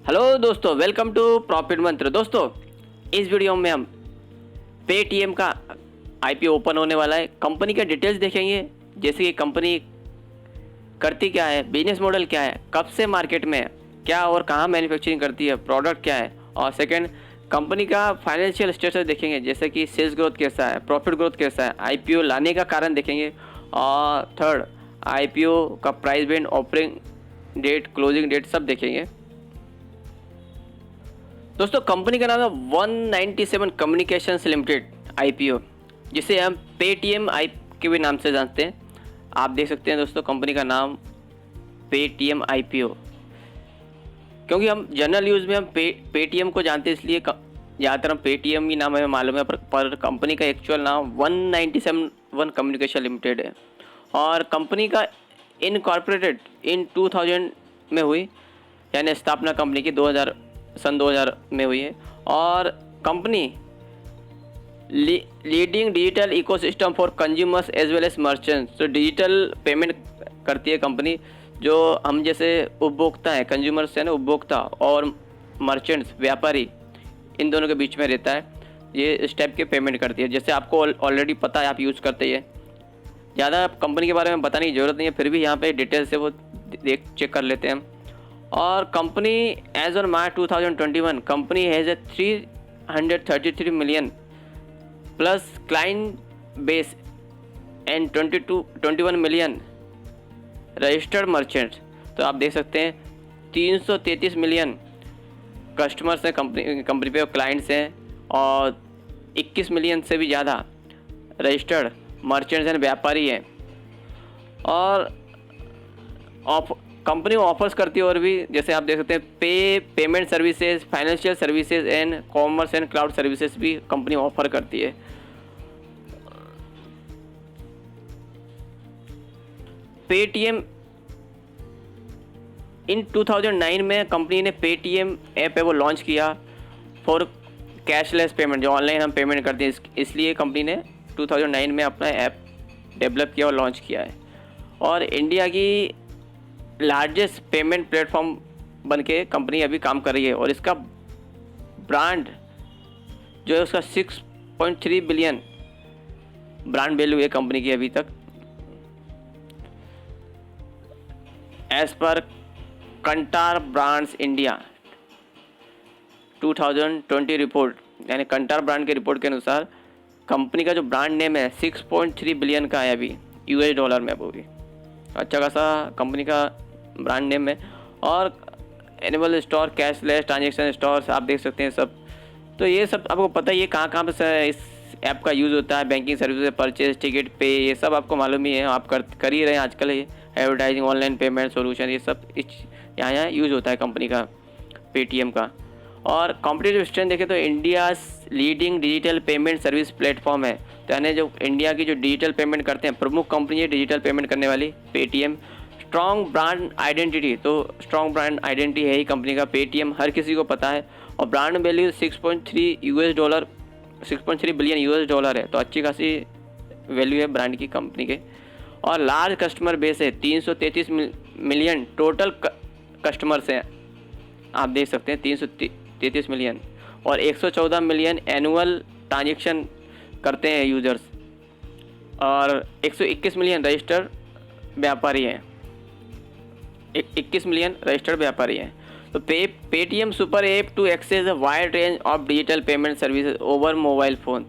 Hello दोस्तों, welcome to profit मंत्र। दोस्तों, इस वीडियो में हम पेटीएम का आईपीओ ओपन होने वाला है। कंपनी के डिटेल्स देखेंगे, जैसे कि कंपनी करती क्या है, बिजनेस मॉडल क्या है, कब से मार्केट में है, क्या और कहाँ मैन्युफैक्चरिंग करती है, प्रोडक्ट क्या है, और सेकंड कंपनी का फाइनेंशियल स्टेटस देखेंगे, जैसे कि सेल्स ग्रोथ कैसा है, प्रॉफिट ग्रोथ कैसा है, आईपीओ लाने का कारण देखेंगे, और थर्ड आईपीओ का price band, offering date, closing date सब देखेंगे। दोस्तों, कंपनी का नाम है 197 कम्युनिकेशंस लिमिटेड आईपीओ, जिसे हम पेटीएम आई के भी नाम से जानते हैं। आप देख सकते हैं दोस्तों, कंपनी का नाम पेटीएम आईपीओ, क्योंकि हम जनरल यूज़ में हम पेटीएम को जानते हैं, इसलिए ज़्यादातर हम पेटीएम ही नाम हमें मालूम है, पर कंपनी का एक्चुअल नाम 197 कम्युनिकेशन लिमिटेड है। और कंपनी का इनकॉर्पोरेटेड इन 2000 में हुई, यानी स्थापना कंपनी की सन 2000 में हुई है। और company leading digital ecosystem for consumers as well as merchants, तो डिजिटल पेमेंट करती है कंपनी, जो हम जैसे उपभोक्ता हैं, कंज्यूमर्स हैं ना, उपभोक्ता, और मर्चेंट्स व्यापारी, इन दोनों के बीच में रहता है। ये इस टाइप के पेमेंट करती है, जैसे आपको ऑलरेडी पता है, आप यूज़ करते हैं। ज़्यादा कंपनी के बारे में बताने की ज़रूरत नहीं है, फिर भी यहाँ पे डिटेल से वो चेक कर लेते हैं हम। और company as on March 2021 company has a 333 million plus client base and 21 million registered merchants. तो आप देख सकते हैं 333 मिलियन कस्टमर्स हैं कंपनी पे, क्लाइंट्स हैं, और 21 मिलियन से भी ज़्यादा रजिस्टर्ड मर्चेंट्स एंड व्यापारी हैं। और कंपनी ऑफर्स करती है और भी, जैसे आप देख सकते हैं payment services, financial services and commerce and cloud services भी कंपनी ऑफर करती है। पेटीएम इन 2009 में कंपनी ने पेटीएम ऐप है वो लॉन्च किया फॉर कैशलेस पेमेंट, जो ऑनलाइन हम पेमेंट करते हैं, इसलिए कंपनी ने 2009 में अपना ऐप डेवलप किया और लॉन्च किया है। और इंडिया की लार्जेस्ट पेमेंट प्लेटफॉर्म बन के कंपनी अभी काम कर रही है, और इसका ब्रांड जो है उसका 6.3 बिलियन ब्रांड वैल्यू है कंपनी की अभी तक, as per Kantar brands India 2020 report, यानी कंटार ब्रांड के रिपोर्ट के अनुसार कंपनी का जो ब्रांड नेम है 6.3 बिलियन का है अभी यूएस डॉलर में। वो भी अच्छा खासा कंपनी का ब्रांड नेम है। और annual store, cashless transaction stores आप देख सकते हैं सब। तो ये सब आपको पता ही है कहाँ कहाँ पे इस ऐप का यूज़ होता है। बैंकिंग सर्विसेज, परचेज, टिकट पे, ये सब आपको मालूम ही है, आप कर ही रहे हैं आजकल। ये एडवर्टाइजिंग, ऑनलाइन पेमेंट सोल्यूशन, ये सब यहाँ यूज़ होता है कंपनी का, पेटीएम का। और कॉम्पिटिटिव स्ट्रेंथ देखें तो India leading digital payment service platform है, तो यानी जो इंडिया की जो डिजिटल पेमेंट करते हैं, प्रमुख कंपनी है डिजिटल पेमेंट करने वाली पेटीएम। स्ट्रॉन्ग ब्रांड आइडेंटिटी, तो स्ट्रॉन्ग ब्रांड आइडेंटिटी है ही कंपनी का पेटीएम, हर किसी को पता है। और brand value 6.3 billion US dollar है, तो अच्छी खासी वैल्यू है ब्रांड की कंपनी के। और लार्ज कस्टमर बेस है, 333 मिलियन टोटल कस्टमर्स हैं, आप देख सकते हैं 333 मिलियन, और 114 मिलियन एनुअल ट्रांजेक्शन करते हैं यूजर्स, और 121 मिलियन रजिस्टर्ड व्यापारी हैं, 21 मिलियन रजिस्टर्ड व्यापारी हैं। तो Paytm super app to access a wide range of digital payment services over mobile phone.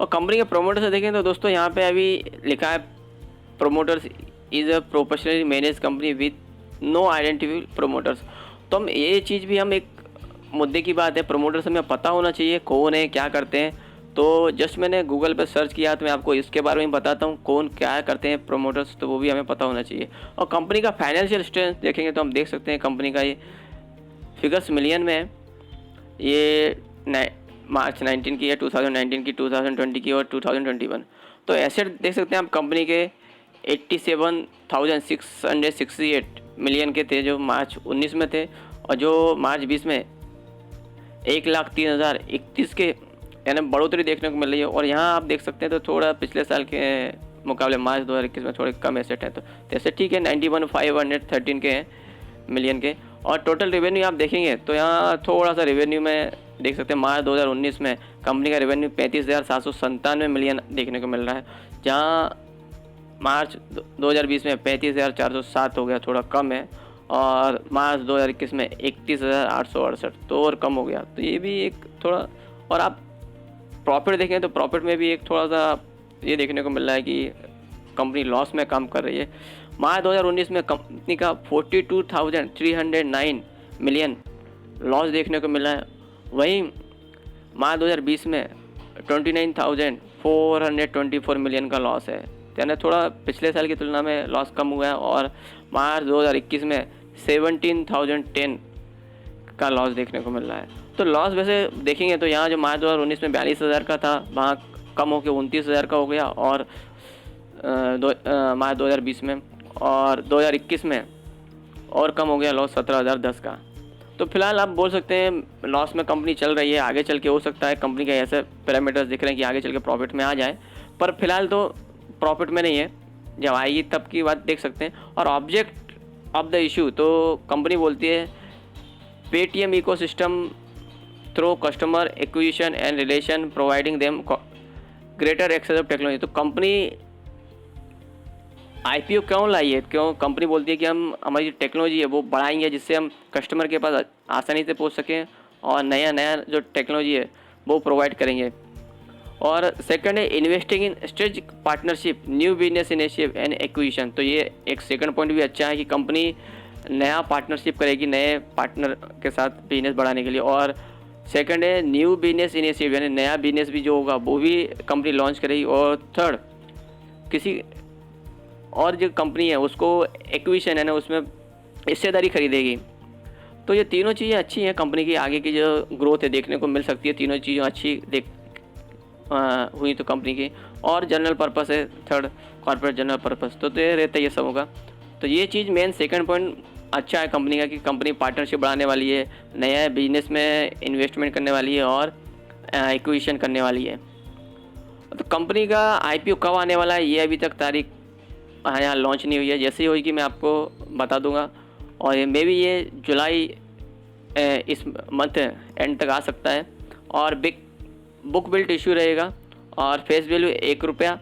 और कंपनी के प्रोमोटर से देखें तो दोस्तों, यहाँ पे अभी लिखा है promoters is a professionally manage company with no identified promoters. तो हम ये चीज़ भी हम एक मुद्दे की बात है, प्रोमोटर्स हमें पता होना चाहिए कौन है, क्या करते हैं। तो जस्ट मैंने गूगल पर सर्च किया, तो मैं आपको इसके बारे में बताता हूँ कौन क्या करते हैं प्रोमोटर्स, तो वो भी हमें पता होना चाहिए। और कंपनी का फाइनेंशियल स्ट्रेंथ देखेंगे तो हम देख सकते हैं कंपनी का ये फिगर्स मिलियन में है। ये मार्च 19 की है, 2019 की, 2020 की और 2021। तो एसेट देख सकते हैं आप कंपनी के 87,668 मिलियन के थे जो मार्च 19 में थे, और जो मार्च 20 में 1,03,031 के, यानी बढ़ोतरी देखने को मिल रही है। और यहाँ आप देख सकते हैं तो थोड़ा पिछले साल के मुकाबले मार्च 2021 में थोड़े कम एसेट हैं, तो एसेट ठीक है 91,513 के हैं, मिलियन के। और टोटल रेवेन्यू आप देखेंगे तो यहाँ थोड़ा सा रेवेन्यू में देख सकते हैं, मार्च 2019 में कंपनी का रेवेन्यू 35,797 मिलियन देखने को मिल रहा है, जहाँ मार्च 2020 में 35,407 हो गया, थोड़ा कम है। और मार्च 2021 में 31,868, तो और कम हो गया। तो ये भी एक थोड़ा, और आप प्रॉफिट देखें तो प्रॉफिट में भी एक थोड़ा सा ये देखने को मिल रहा है कि कंपनी लॉस में काम कर रही है। मार्च 2019 में कंपनी का 42,309 मिलियन लॉस देखने को मिला है। वहीं मार्च 2020 में 29,424 मिलियन का लॉस है, यानी थोड़ा पिछले साल की तुलना में लॉस कम हुआ है। और मार्च 2021 में 17,010 का लॉस देखने को मिल रहा है। तो लॉस वैसे देखेंगे तो यहाँ जो मार्च 2019 में 42,000 का था, वहाँ कम होकर 29,000 का हो गया, और मार्च 2020 में, और 2021 में और कम हो गया लॉस 17,010 का। तो फिलहाल आप बोल सकते हैं लॉस में कंपनी चल रही है। आगे चल के हो सकता है कंपनी के ऐसे पैरामीटर्स दिख रहे हैं कि आगे चल के प्रॉफिट में आ जाए, पर फिलहाल तो प्रॉफिट में नहीं है। जब आएगी तब की बात देख सकते हैं। और ऑब्जेक्ट ऑफ द इशू तो कंपनी बोलती है Paytm ecosystem through customer acquisition and relation providing them greater access of technology. तो कंपनी आईपीओ क्यों लाई है, क्यों कंपनी बोलती है कि हम हमारी टेक्नोलॉजी है वो बढ़ाएंगे, जिससे हम कस्टमर के पास आसानी से पहुंच सकें और नया नया जो टेक्नोलॉजी है वो प्रोवाइड करेंगे। और सेकंड है investing in strategic partnership, new business initiative and acquisition. तो ये एक सेकंड पॉइंट भी अच्छा है कि कंपनी नया पार्टनरशिप करेगी नए पार्टनर के साथ बिजनेस बढ़ाने के लिए। और सेकंड है न्यू बिजनेस इनिशिएटिव, यानी नया बिजनेस भी जो होगा वो भी कंपनी लॉन्च करेगी। और थर्ड, किसी और जो कंपनी है उसको एक्विजिशन है ना, उसमें हिस्सेदारी खरीदेगी। तो ये तीनों चीज़ें अच्छी हैं, कंपनी की आगे की जो ग्रोथ है देखने को मिल सकती है। तीनों चीज़ें अच्छी हुई तो कंपनी की। और जनरल पर्पस है थर्ड, कॉर्पोरेट जनरल पर्पस, तो ये रहता है, ये सब होगा। तो ये चीज़ मेन सेकंड पॉइंट अच्छा है कंपनी का कि कंपनी पार्टनरशिप बढ़ाने वाली है, नया बिजनेस में इन्वेस्टमेंट करने वाली है और एक्विजिशन करने वाली है। तो कंपनी का आईपीओ कब आने वाला है ये अभी तक तारीख यहाँ लॉन्च नहीं हुई है। जैसे ही होगी मैं आपको बता दूंगा। और मे भी ये जुलाई इस मंथ एंड तक आ सकता है। और बिग बुक बिल्ट इशू रहेगा और फेस वैल्यू ₹1।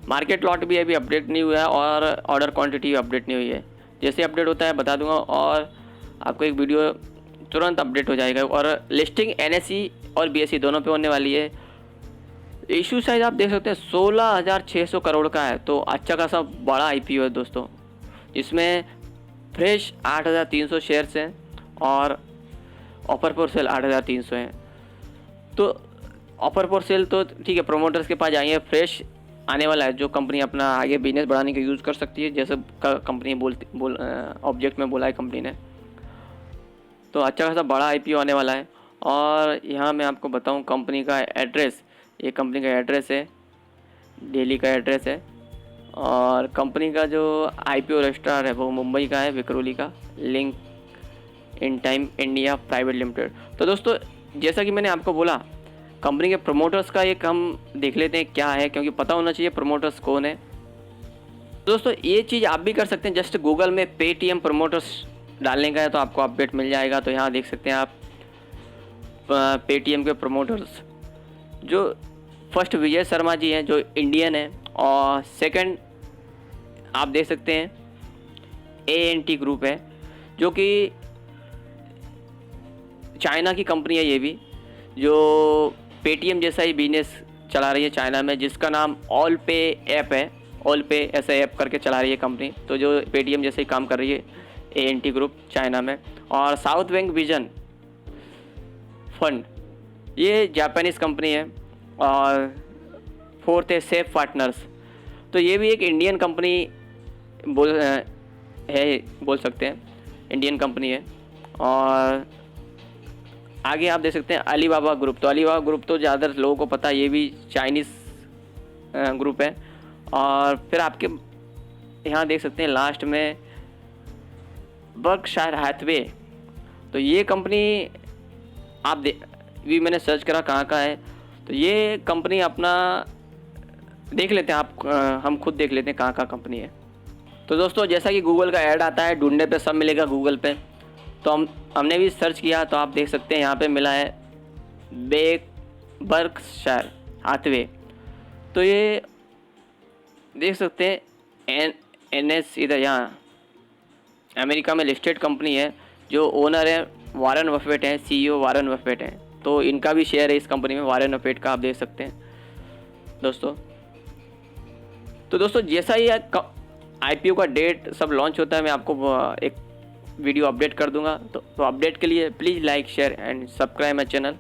मार्केट लॉट भी अभी अपडेट नहीं हुआ है और ऑर्डर क्वांटिटी अपडेट नहीं हुई है। जैसे अपडेट होता है बता दूंगा और आपको एक वीडियो तुरंत अपडेट हो जाएगा। और लिस्टिंग एनएसई और बीएसई दोनों पे होने वाली है। इशू साइज आप देख सकते हैं 16,600 करोड़ का है, तो अच्छा खासा बड़ा आईपीओ है दोस्तों, जिसमें फ्रेश 8,300 शेयर्स हैं और ऑफर फॉर सेल 8,300 हैं। तो ऑफर फॉर सेल तो ठीक है, प्रोमोटर्स के पास जाएंगे, फ्रेश आने वाला है जो कंपनी अपना आगे बिजनेस बढ़ाने के यूज़ कर सकती है, जैसे कंपनी ऑब्जेक्ट में बोला है कंपनी ने। तो अच्छा खासा बड़ा आईपीओ आने वाला है। और यहाँ मैं आपको बताऊँ कंपनी का एड्रेस, ये कंपनी का एड्रेस है, दिल्ली का एड्रेस है। और कंपनी का जो आईपीओ रजिस्ट्रार है वो मुंबई का है, विक्रोली का, link in time India private limited. तो दोस्तों जैसा कि मैंने आपको बोला, कंपनी के प्रमोटर्स का एक हम देख लेते हैं क्या है, क्योंकि पता होना चाहिए प्रमोटर्स कौन है। दोस्तों ये चीज़ आप भी कर सकते हैं, जस्ट गूगल में पेटीएम प्रमोटर्स डालने का है तो आपको अपडेट मिल जाएगा। तो यहाँ देख सकते हैं आप पेटीएम के प्रमोटर्स, जो फर्स्ट विजय शर्मा जी हैं जो इंडियन है, और सेकंड आप देख सकते हैं ANT ग्रुप है जो कि चाइना की कंपनी है, ये भी जो पेटीएम जैसा ही बिजनेस चला रही है चाइना में, जिसका नाम ऑल पे ऐप है, ऑल पे ऐसा ऐप करके चला रही है कंपनी। तो जो पेटीएम जैसे ही काम कर रही है ANT ग्रुप चाइना में। और साउथ बैंक विजन फंड, ये जापानीज़ कंपनी है। और फोर्थ है सेफ पार्टनर्स, तो ये भी एक इंडियन कंपनी बोल सकते हैं, इंडियन कंपनी है। और आगे आप देख सकते हैं अलीबाबा ग्रुप, तो अलीबाबा ग्रुप तो ज़्यादातर लोगों को पता है, ये भी चाइनीज़ ग्रुप है। और फिर आपके यहाँ देख सकते हैं लास्ट में बर्कशायर हैथवे, तो ये कंपनी भी मैंने सर्च करा कहाँ का है। तो ये कंपनी अपना देख लेते हैं आप, हम खुद देख लेते हैं कहाँ कहाँ कंपनी है। तो दोस्तों जैसा कि गूगल का ऐड आता है, ढूंढने पे सब मिलेगा गूगल पे, तो हमने भी सर्च किया तो आप देख सकते हैं यहाँ पे मिला है बर्कशायर हाथवे। तो ये देख सकते हैं NS इधर यहाँ अमेरिका में लिस्टेड कंपनी है, जो ओनर है वारन बफेट हैं, CEO वारन बफेट हैं। तो इनका भी शेयर है इस कंपनी में, वारन बफेट का, आप देख सकते हैं दोस्तों। तो दोस्तों जैसा ही IPO का डेट सब लॉन्च होता है, मैं आपको एक वीडियो अपडेट कर दूंगा। तो अपडेट के लिए please like share and subscribe my channel.